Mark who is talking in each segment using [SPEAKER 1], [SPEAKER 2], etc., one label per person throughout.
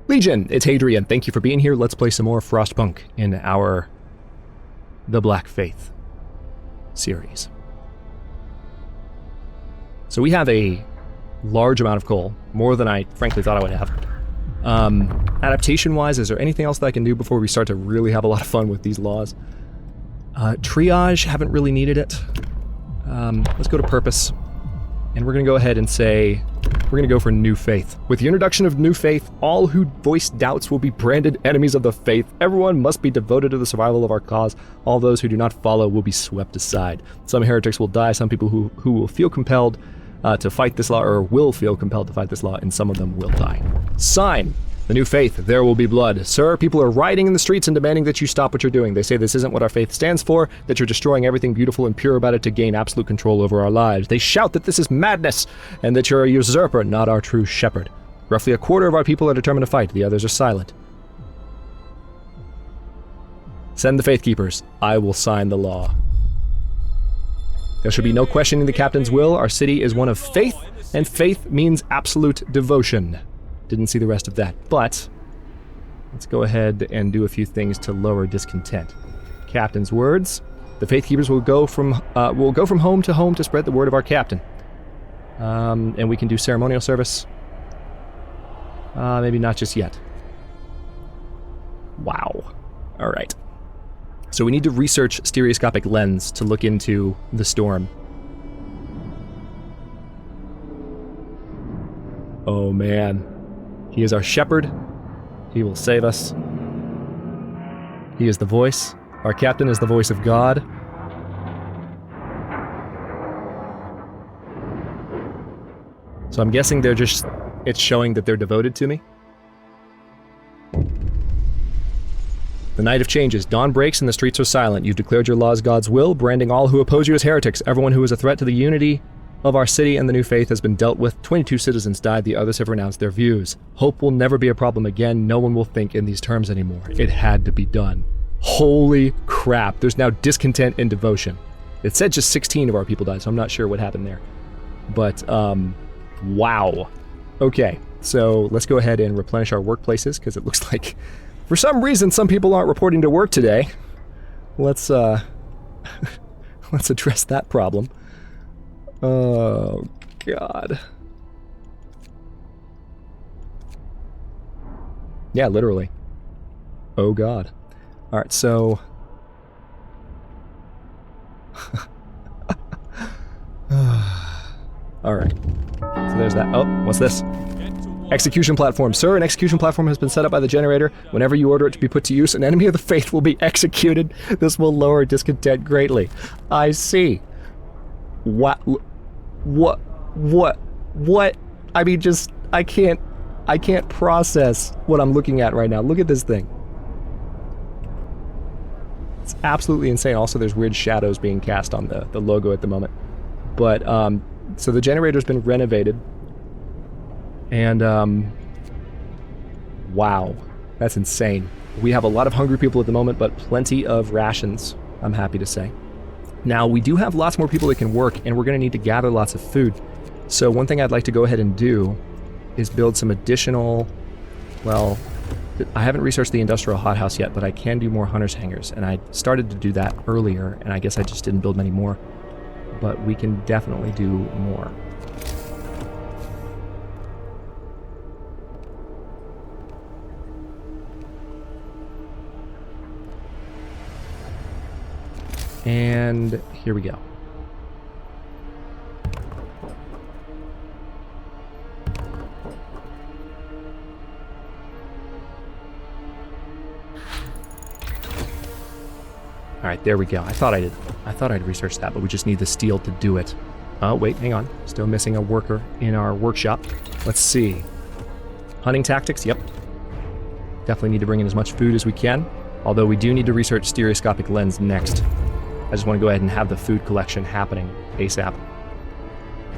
[SPEAKER 1] Legion, it's Hadrian. Thank you for being here. Let's play some more Frostpunk in our The Black Faith series. So we have a large amount of coal, more than I frankly thought I would have. Adaptation-wise, is there anything else that I can do before we start to really have a lot of fun with these laws? Triage, haven't really needed it. Let's go to purpose. And we're going to go ahead and say, we're going to go for New Faith. With the introduction of New Faith, all who voice doubts will be branded enemies of the faith. Everyone must be devoted to the survival of our cause. All those who do not follow will be swept aside. Some heretics will die, some people who will feel compelled to fight this law, or will feel compelled to fight this law, and some of them will die. Sign the New Faith, there will be blood. Sir, people are rioting in the streets and demanding that you stop what you're doing. They say this isn't what our faith stands for, that you're destroying everything beautiful and pure about it to gain absolute control over our lives. They shout that this is madness, and that you're a usurper, not our true shepherd. Roughly a quarter of our people are determined to fight, the others are silent. Send the Faith Keepers. I will sign the law. There should be no questioning the captain's will. Our city is one of faith, and faith means absolute devotion. Didn't see the rest of that, but let's go ahead and do a few things to lower discontent. Captain's words. The Faith Keepers will go from home to spread the word of our captain. And we can do ceremonial service. Maybe not just yet. Wow. All right. So we need to research stereoscopic lens to look into the storm. Oh man. He is our shepherd. He will save us. He is the voice. Our captain is the voice of God. So I'm guessing it's showing that they're devoted to me. The night of changes. Dawn breaks and the streets are silent. You've declared your laws God's will, branding all who oppose you as heretics. Everyone who is a threat to the unity of our city and the New Faith has been dealt with. 22 citizens died. The others have renounced their views. Hope will never be a problem again. No one will think in these terms anymore. It had to be done. Holy crap. There's now discontent and devotion. It said just 16 of our people died, so I'm not sure what happened there. But, wow. Okay, so let's go ahead and replenish our workplaces, because it looks like, for some reason, some people aren't reporting to work today. Let's address that problem. Oh, God. Yeah, literally. Oh, God. All right, so... All right. So there's that. Oh, what's this? Execution platform. Sir, an execution platform has been set up by the generator. Whenever you order it to be put to use, an enemy of the faith will be executed. This will lower discontent greatly. I see. What? I mean, just, I can't process what I'm looking at right now. Look at this thing. It's absolutely insane. Also, there's weird shadows being cast on the logo at the moment. But, so the generator's been renovated. And, wow. That's insane. We have a lot of hungry people at the moment, but plenty of rations, I'm happy to say. Now, we do have lots more people that can work, and we're going to need to gather lots of food. So one thing I'd like to go ahead and do is build some additional, well, I haven't researched the industrial hothouse yet, but I can do more hunter's hangars, and I started to do that earlier, and I guess I just didn't build many more. But we can definitely do more. And here we go. All right, there we go. I thought I'd researched that, but we just need the steel to do it. Oh, wait, hang on. Still missing a worker in our workshop. Let's see. Hunting tactics, yep. Definitely need to bring in as much food as we can, although we do need to research stereoscopic lens next. I just want to go ahead and have the food collection happening ASAP.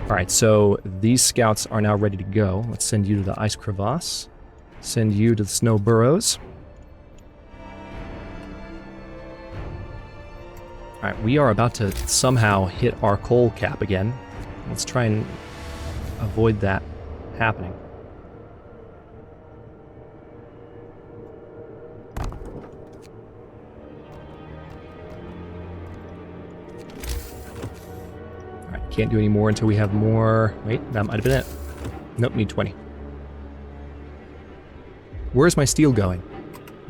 [SPEAKER 1] All right, so these scouts are now ready to go. Let's send you to the ice crevasse. Send you to the snow burrows. All right, we are about to somehow hit our coal cap again. Let's try and avoid that happening. Can't do any more until we have more... Wait, that might have been it. Nope, need 20. Where's my steel going?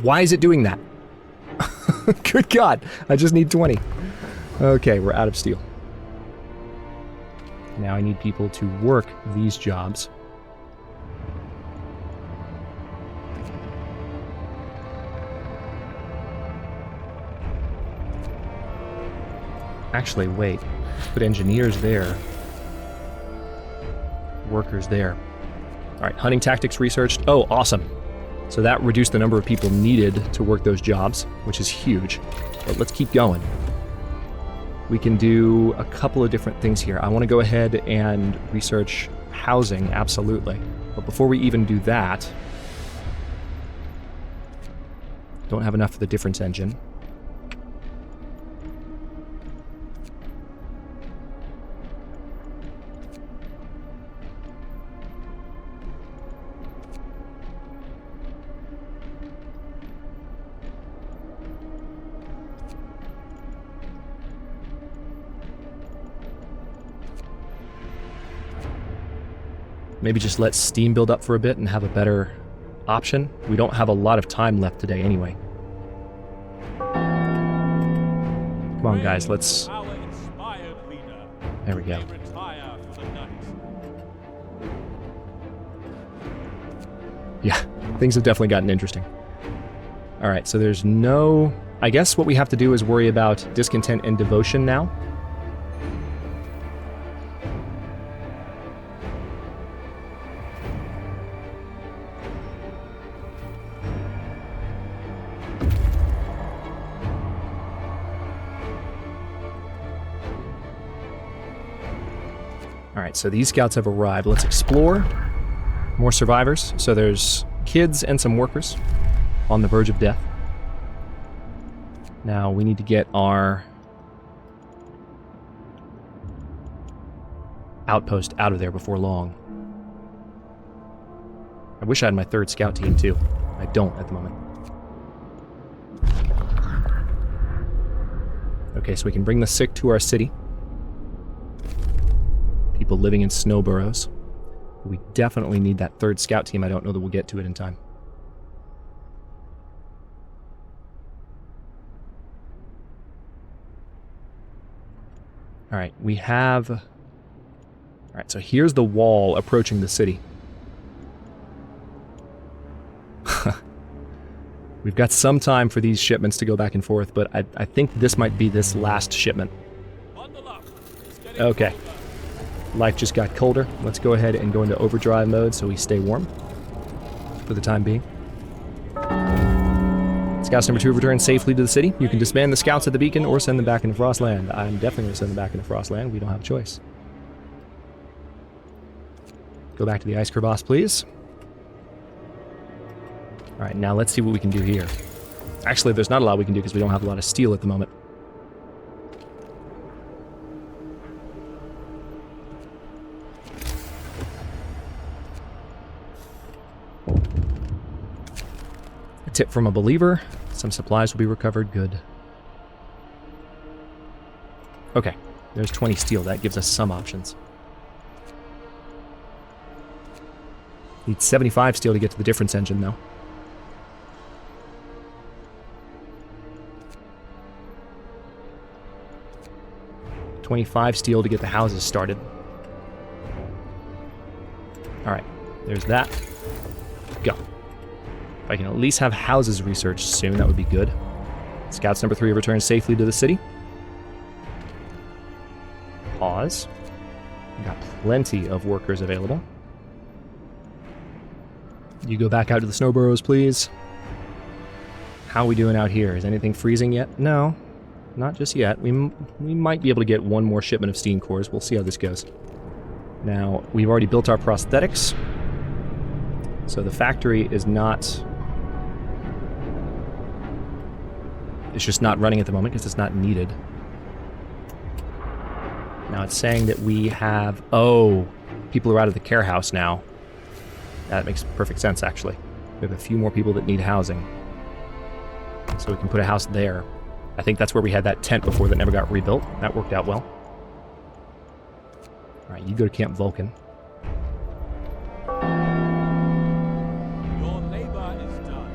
[SPEAKER 1] Why is it doing that? Good God, I just need 20. Okay, we're out of steel. Now I need people to work these jobs. Actually, wait. Put engineers there. Workers there. Alright, hunting tactics researched. Oh, awesome. So that reduced the number of people needed to work those jobs, which is huge. But let's keep going. We can do a couple of different things here. I want to go ahead and research housing, absolutely. But before we even do that, don't have enough for the difference engine. Maybe just let steam build up for a bit and have a better option. We don't have a lot of time left today anyway. Come on, guys, let's... There we go. Yeah, things have definitely gotten interesting. Alright, so there's no... I guess what we have to do is worry about discontent and devotion now. Alright, so these scouts have arrived. Let's explore. More survivors. So there's kids and some workers on the verge of death. Now we need to get our outpost out of there before long. I wish I had my third scout team too. I don't at the moment. Okay, so we can bring the sick to our city. People living in snow burrows. We definitely need that third scout team. I don't know that we'll get to it in time. Alright, we have... Alright, so here's the wall approaching the city. We've got some time for these shipments to go back and forth, but I think this might be this last shipment. Okay. Life just got colder. Let's go ahead and go into overdrive mode so we stay warm for the time being. Scouts number 2 return safely to the city. You can disband the scouts at the beacon or send them back into Frostland. I'm definitely going to send them back into Frostland. We don't have a choice. Go back to the ice crevasse, please. Alright, now let's see what we can do here. Actually, there's not a lot we can do because we don't have a lot of steel at the moment. A tip from a believer. Some supplies will be recovered. Good. Okay, there's 20 steel. That gives us some options. Need 75 steel to get to the difference engine, though. $25 steel to get the houses started. Alright, there's that. Go. If I can at least have houses researched soon, that would be good. Scouts number 3 return safely to the city. Pause. We've got plenty of workers available. You go back out to the snow burrows, please. How are we doing out here? Is anything freezing yet? No. Not just yet. We might be able to get one more shipment of steam cores. We'll see how this goes. Now, we've already built our prosthetics. So the factory is not... It's just not running at the moment because it's not needed. Now it's saying that we have... Oh, people are out of the care house now. That makes perfect sense, actually. We have a few more people that need housing. So we can put a house there. I think that's where we had that tent before that never got rebuilt. That worked out well. Alright, you go to Camp Vulcan.
[SPEAKER 2] Your labor is done.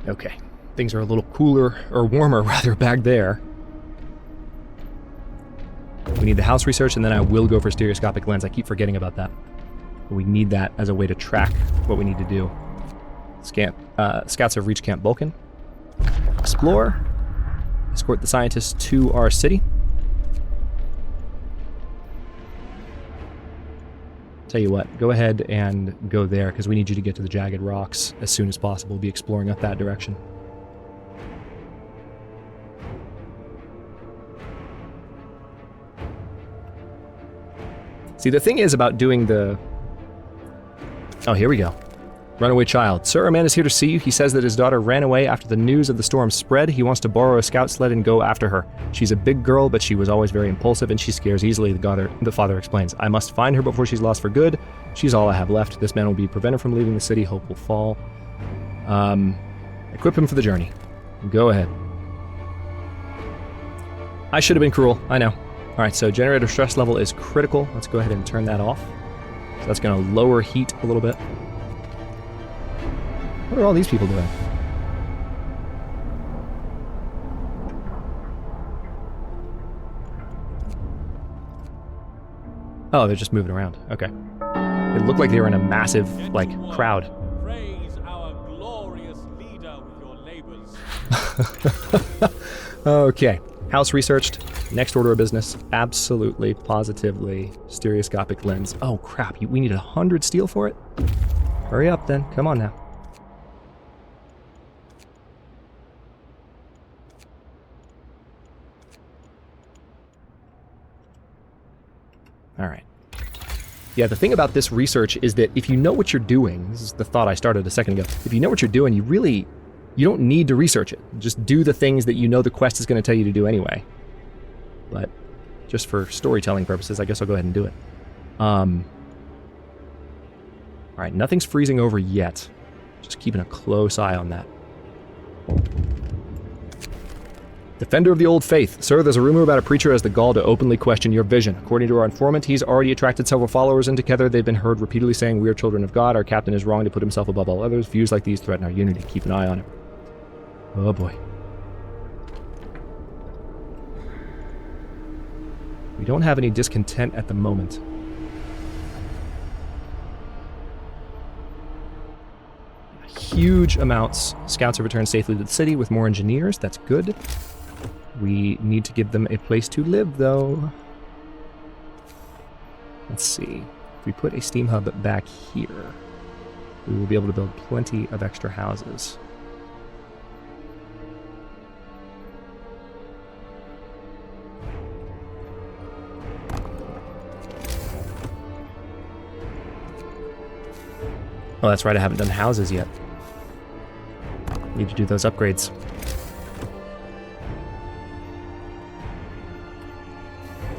[SPEAKER 1] Okay. Things are a little cooler, or warmer rather, back there. We need the house research, and then I will go for stereoscopic lens. I keep forgetting about that. But we need that as a way to track what we need to do. Scouts have reached Camp Vulcan. Explore. Escort the scientists to our city. Tell you what, go ahead and go there, because we need you to get to the jagged rocks as soon as possible. We'll be exploring up that direction. See, the thing is about doing the... Oh, here we go. Runaway child. Sir, a man is here to see you. He says that his daughter ran away after the news of the storm spread. He wants to borrow a scout sled and go after her. She's a big girl, but she was always very impulsive, and she scares easily, the father explains. I must find her before she's lost for good. She's all I have left. This man will be prevented from leaving the city. Hope will fall. Equip him for the journey. Go ahead. I should have been cruel. I know. Alright, so generator stress level is critical. Let's go ahead and turn that off. So that's going to lower heat a little bit. What are all these people doing? Oh, they're just moving around. Okay. It looked like they were in a massive, like, crowd.
[SPEAKER 2] Praise our glorious leader with your labors.
[SPEAKER 1] Okay. House researched. Next order of business. Absolutely, positively, stereoscopic lens. Oh, crap. We need 100 steel for it? Hurry up, then. Come on now. All right. Yeah, the thing about this research is that if you know what you're doing, this is the thought I started a second ago, if you know what you're doing, you don't need to research it. Just do the things that you know the quest is going to tell you to do anyway. But just for storytelling purposes, I guess I'll go ahead and do it. All right, nothing's freezing over yet. Just keeping a close eye on that. Defender of the old faith. Sir, there's a rumor about a preacher has the gall to openly question your vision. According to our informant, he's already attracted several followers, and together they've been heard repeatedly saying, we are children of God, our captain is wrong to put himself above all others. Views like these threaten our unity. Keep an eye on him. Oh boy. We don't have any discontent at the moment. Huge amounts. Scouts have returned safely to the city with more engineers. That's good. We need to give them a place to live, though. Let's see. If we put a steam hub back here, we will be able to build plenty of extra houses. Oh, that's right, I haven't done houses yet. Need to do those upgrades.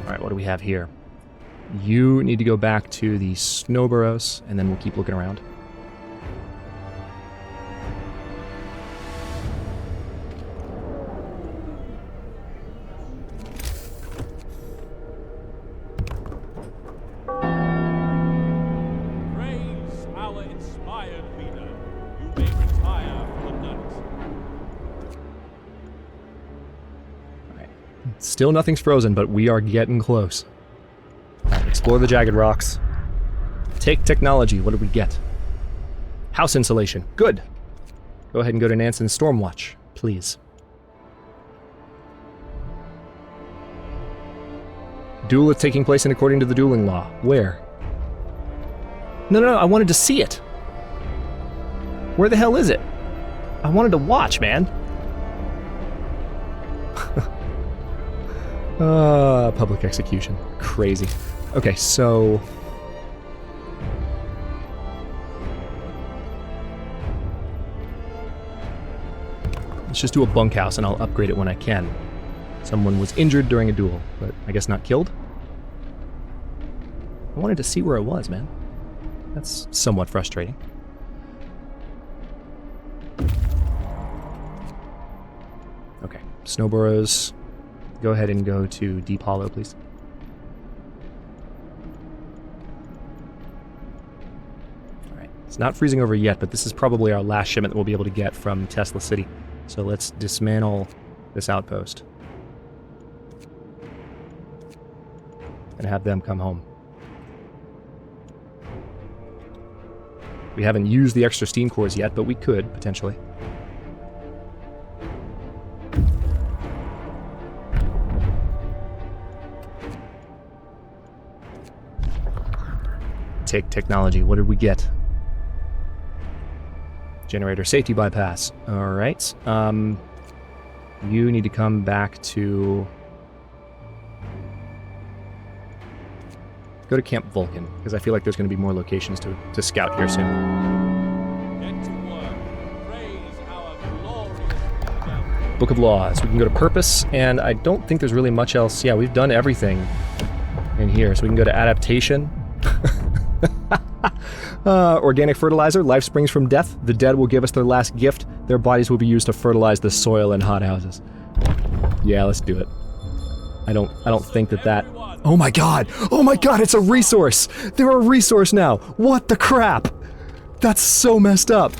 [SPEAKER 1] Alright, what do we have here? You need to go back to the snow burrows, and then we'll keep looking around.
[SPEAKER 2] Praise our inspired leader. You may retire for the night.
[SPEAKER 1] Still nothing's frozen, but we are getting close. Right, explore the jagged rocks. Take technology. What did we get? House insulation. Good. Go ahead and go to Nansen's Stormwatch, please. Duel is taking place in according to the dueling law. Where? No, I wanted to see it. Where the hell is it? I wanted to watch, man. Public execution. Crazy. Okay, so... Let's just do a bunkhouse and I'll upgrade it when I can. Someone was injured during a duel, but I guess not killed. I wanted to see where it was, man. That's somewhat frustrating. Okay, snow burrows. Go ahead and go to Deep Hollow, please. Alright, it's not freezing over yet, but this is probably our last shipment that we'll be able to get from Tesla City. So let's dismantle this outpost. And have them come home. We haven't used the extra steam cores yet, but we could, potentially. Take technology. What did we get? Generator safety bypass. Alright. You need to come back to... Go to Camp Vulcan, because I feel like there's going to be more locations to scout here soon.
[SPEAKER 2] Get to work. Praise our glorious leader.
[SPEAKER 1] Book of Laws. We can go to Purpose, and I don't think there's really much else. Yeah, we've done everything in here. So we can go to Adaptation. Organic fertilizer. Life springs from death. The dead will give us their last gift. Their bodies will be used to fertilize the soil in hothouses. Yeah, let's do it. I don't think that... Oh my god! Oh my god, it's a resource! They're a resource now! What the crap? That's so messed up.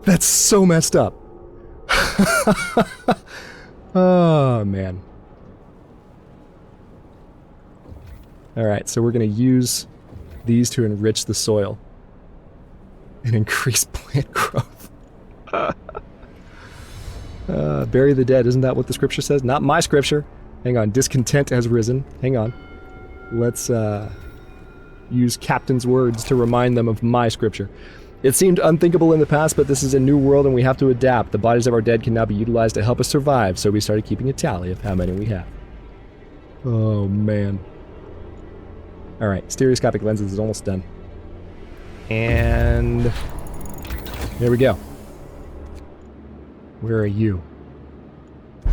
[SPEAKER 1] That's so messed up. Oh, man. Alright, so we're gonna use these to enrich the soil. And increase plant growth. Bury the dead, isn't that what the scripture says? Not my scripture. Hang on, discontent has risen. Hang on. Let's use Captain's words to remind them of my scripture. It seemed unthinkable in the past, but this is a new world and we have to adapt. The bodies of our dead can now be utilized to help us survive, so we started keeping a tally of how many we have. Oh, man. Alright, stereoscopic lenses is almost done. And... there we go. Where are you?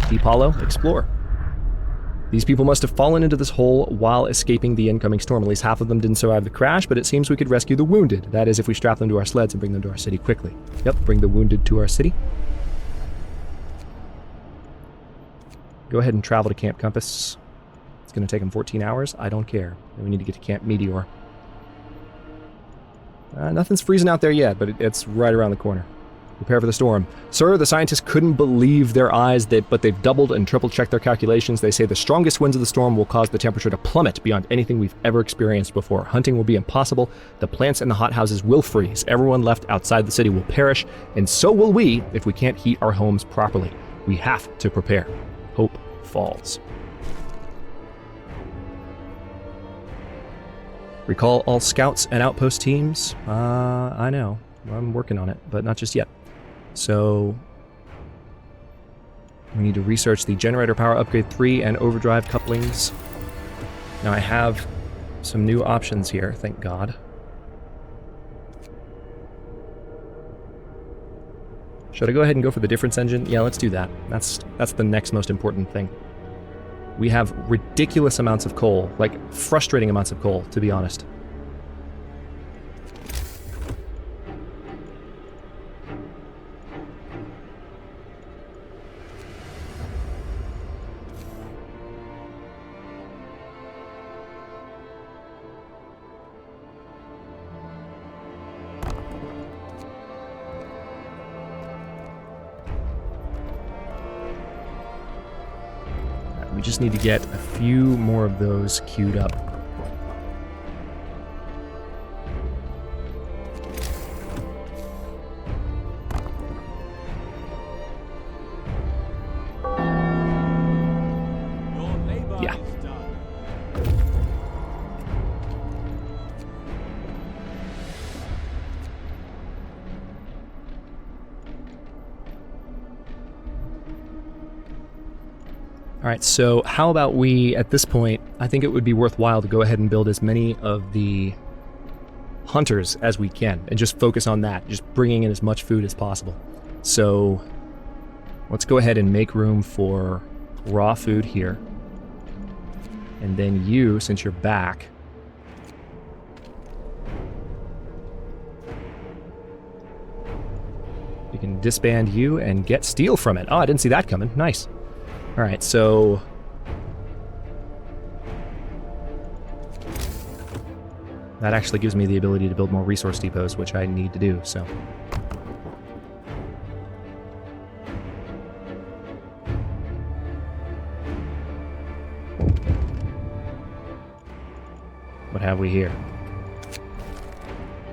[SPEAKER 1] Deep Hollow, explore. These people must have fallen into this hole while escaping the incoming storm. At least half of them didn't survive the crash, but it seems we could rescue the wounded. That is, if we strap them to our sleds and bring them to our city quickly. Yep, bring the wounded to our city. Go ahead and travel to Camp Compass. It's going to take them 14 hours. I don't care. And we need to get to Camp Meteor. Nothing's freezing out there yet, but it's right around the corner. Prepare for the storm. Sir, the scientists couldn't believe their eyes, but they've doubled and triple-checked their calculations. They say the strongest winds of the storm will cause the temperature to plummet beyond anything we've ever experienced before. Hunting will be impossible. The plants in the hothouses will freeze. Everyone left outside the city will perish, and so will we if we can't heat our homes properly. We have to prepare. Hope falls. Recall all scouts and outpost teams. I know. I'm working on it, but not just yet. So, we need to research the generator power upgrade 3 and overdrive couplings. Now I have some new options here, thank God. Should I go ahead and go for the difference engine? Yeah, let's do that. That's the next most important thing. We have ridiculous amounts of coal, like frustrating amounts of coal, to be honest. We just need to get a few more of those queued up.
[SPEAKER 2] Your labor
[SPEAKER 1] Yeah.
[SPEAKER 2] is done.
[SPEAKER 1] Alright, so how about we, at this point, I think it would be worthwhile to go ahead and build as many of the hunters as we can, and just focus on that, just bringing in as much food as possible. So, Let's go ahead and make room for raw food here. And then you, since you're back... you can disband you and get steel from it. Oh, I didn't see that coming. Nice. Alright, so... that actually gives me the ability to build more resource depots, which I need to do, so... what have we here?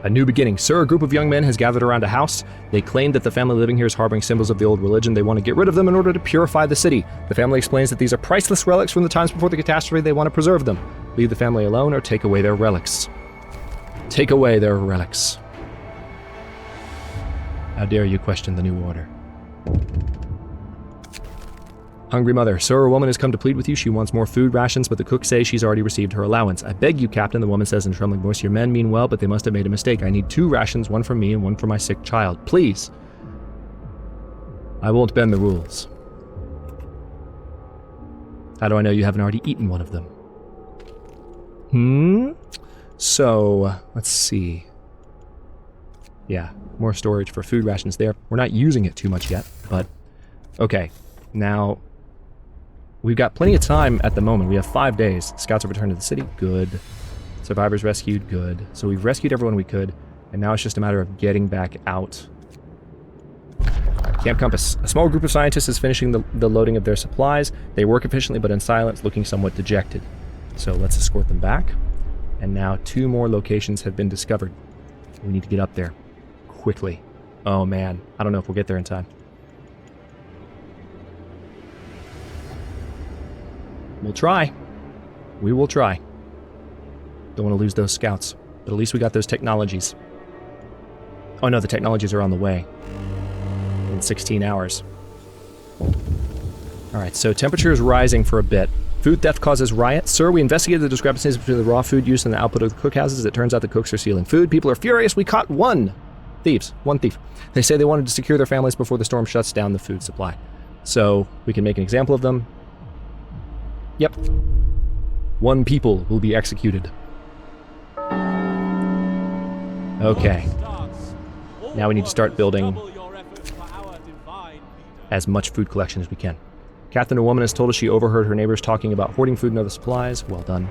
[SPEAKER 1] A new beginning. Sir, a group of young men has gathered around a house. They claim that the family living here is harboring symbols of the old religion. They want to get rid of them in order to purify the city. The family explains that these are priceless relics from the times before the catastrophe. They want to preserve them. Leave the family alone or take away their relics. Take away their relics. How dare you question the new order? Hungry mother. Sir, a woman has come to plead with you. She wants more food rations, but the cook says she's already received her allowance. I beg you, Captain, the woman says in a trembling voice. Your men mean well, but they must have made a mistake. I need 2 rations, one for me and one for my sick child. Please. I won't bend the rules. How do I know you haven't already eaten one of them? So, let's see. Yeah, more storage for food rations there. We're not using it too much yet, but... okay, now... we've got plenty of time at the moment. We have 5 days. Scouts have returned to the city. Good. Survivors rescued. Good. So we've rescued everyone we could, and now it's just a matter of getting back out. Camp Compass. A small group of scientists is finishing the loading of their supplies. They work efficiently, but in silence, looking somewhat dejected. So let's escort them back. And now 2 more locations have been discovered. We need to get up there. Quickly. Oh man. I don't know if we'll get there in time. We'll try. We will try. Don't want to lose those scouts. But at least we got those technologies. Oh no, the technologies are on the way. In 16 hours. Alright, so temperature is rising for a bit. Food theft causes riot. Sir, we investigated the discrepancies between the raw food use and the output of the cookhouses. It turns out the cooks are stealing food. People are furious. We caught 1 thief. They say they wanted to secure their families before the storm shuts down the food supply. So, we can make an example of them. Yep. 1 people will be executed. Okay. Now we need to start building as much food collection as we can. Captain, a woman has told us she overheard her neighbors talking about hoarding food and other supplies. Well done.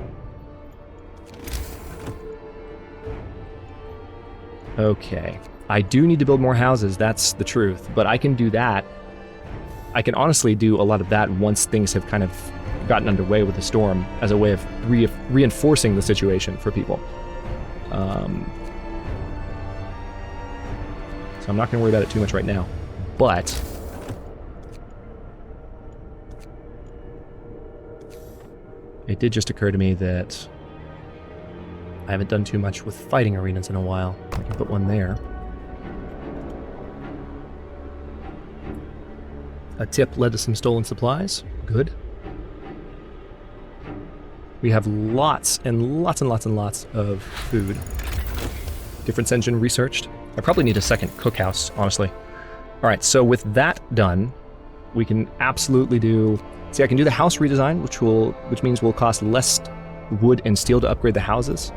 [SPEAKER 1] Okay. I do need to build more houses, that's the truth. But I can do that. I can honestly do a lot of that once things have kind of gotten underway with the storm as a way of reinforcing the situation for people. So I'm not going to worry about it too much right now. But it did just occur to me that I haven't done too much with fighting arenas in a while. I can put one there. A tip led to some stolen supplies. Good. We have lots and lots and lots and lots of food. Difference engine researched. I probably need a second cookhouse, honestly. Alright, so with that done, we can absolutely do... see, I can do the house redesign, which means we'll cost less wood and steel to upgrade the houses.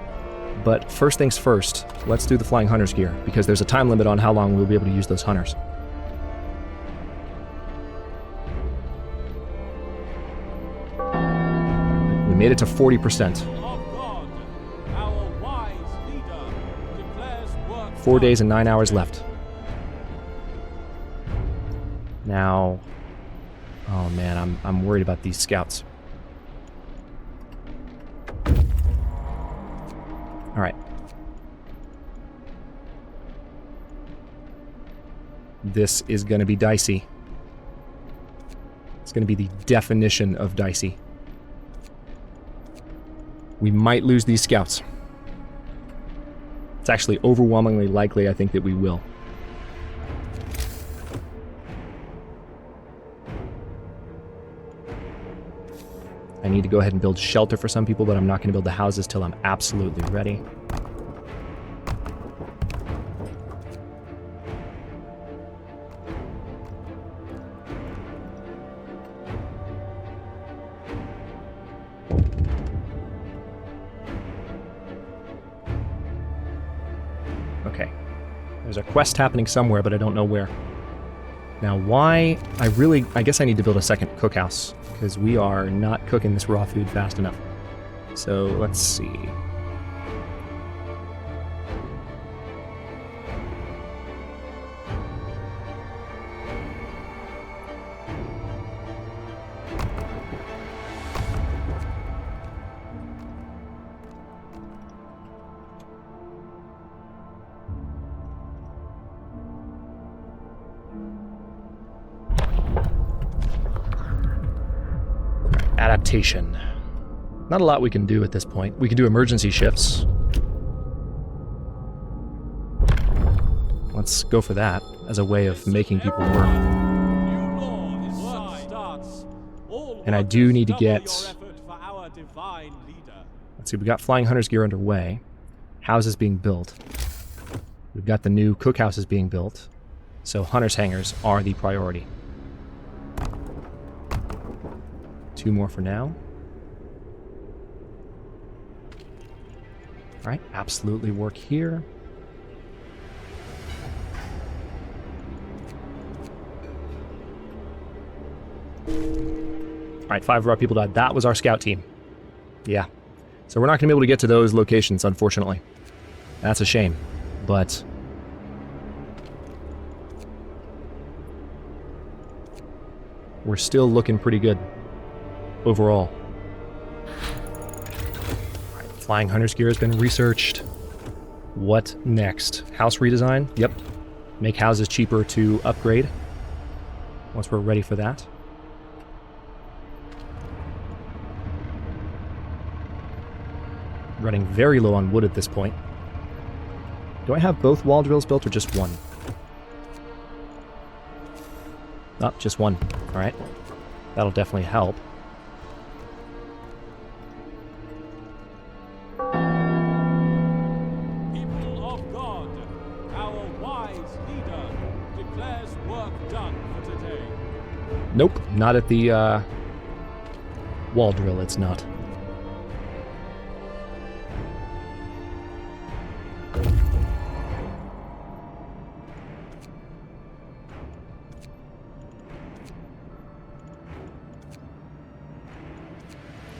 [SPEAKER 1] But first things first, let's do the Flying Hunter's gear, because there's a time limit on how long we'll be able to use those hunters. We made it to 40%. 4 days and 9 hours left. Now... oh man, I'm worried about these scouts. Alright. This is gonna be dicey. It's gonna be the definition of dicey. We might lose these scouts. It's actually overwhelmingly likely, I think, that we will. I need to go ahead and build shelter for some people, but I'm not going to build the houses till I'm absolutely ready. There's a quest happening somewhere, but I don't know where. Now, why? I guess I need to build a second cookhouse, because we are not cooking this raw food fast enough. So, let's see. Adaptation. Not a lot we can do at this point. We can do emergency shifts. Let's go for that as a way of making people work. And I do need to get... Let's see, we got Flying Hunter's gear underway. Houses being built. We've got the new cookhouses being built. So Hunter's hangars are the priority. 2 more for now. Alright, absolutely work here. Alright, 5 of our people died. That was our scout team. Yeah. So we're not going to be able to get to those locations, unfortunately. That's a shame. But... we're still looking pretty good. Overall. Right, Flying Hunter's gear has been researched. What next? House redesign? Yep. Make houses cheaper to upgrade. Once we're ready for that. Running very low on wood at this point. Do I have both wall drills built or just one? Oh, just one. Alright. That'll definitely help. Nope, not at the wall drill, it's not.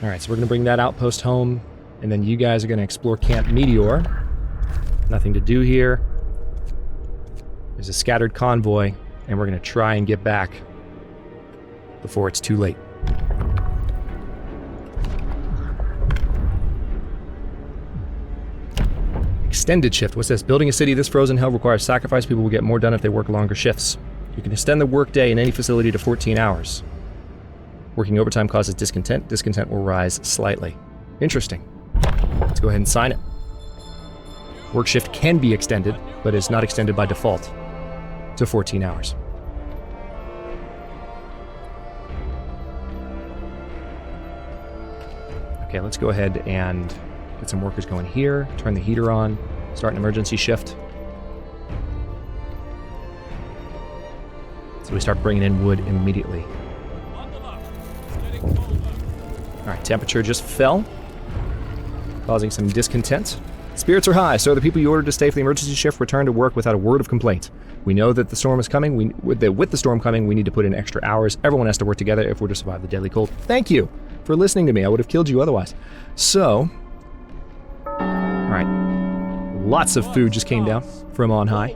[SPEAKER 1] Alright, so we're going to bring that outpost home, and then you guys are going to explore Camp Meteor. Nothing to do here. There's a scattered convoy, and we're going to try and get back before it's too late. Extended shift. What's this? Building a city this frozen hell requires sacrifice. People will get more done if they work longer shifts. You can extend the workday in any facility to 14 hours. Working overtime causes discontent. Discontent will rise slightly. Interesting. Let's go ahead and sign it. Work shift can be extended, but it's not extended by default to 14 hours. Okay, let's go ahead and get some workers going here. Turn the heater on. Start an emergency shift. So we start bringing in wood immediately. Alright, temperature just fell, causing some discontent. Spirits are high, so the people you ordered to stay for the emergency shift return to work without a word of complaint. We know that the storm is coming. With the storm coming, we need to put in extra hours. Everyone has to work together if we're to survive the deadly cold. Thank you for listening to me. I would have killed you otherwise. So, alright. Lots of food just came down from on high.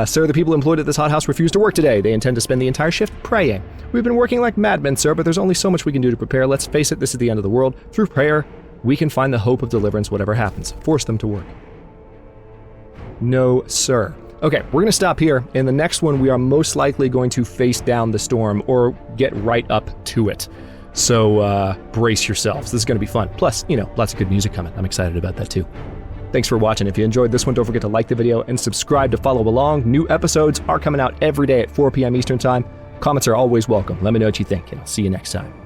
[SPEAKER 1] Sir, the people employed at this hothouse refuse to work today. They intend to spend the entire shift praying. We've been working like madmen, sir, but there's only so much we can do to prepare. Let's face it, this is the end of the world. Through prayer, we can find the hope of deliverance, whatever happens. Force them to work. No, sir. Okay, we're going to stop here. In the next one, we are most likely going to face down the storm or get right up to it. So, brace yourselves. This is going to be fun. Plus, you know, lots of good music coming. I'm excited about that too. Thanks for watching. If you enjoyed this one, don't forget to like the video and subscribe to follow along. New episodes are coming out every day at 4 p.m. Eastern Time. Comments are always welcome. Let me know what you think, and I'll see you next time.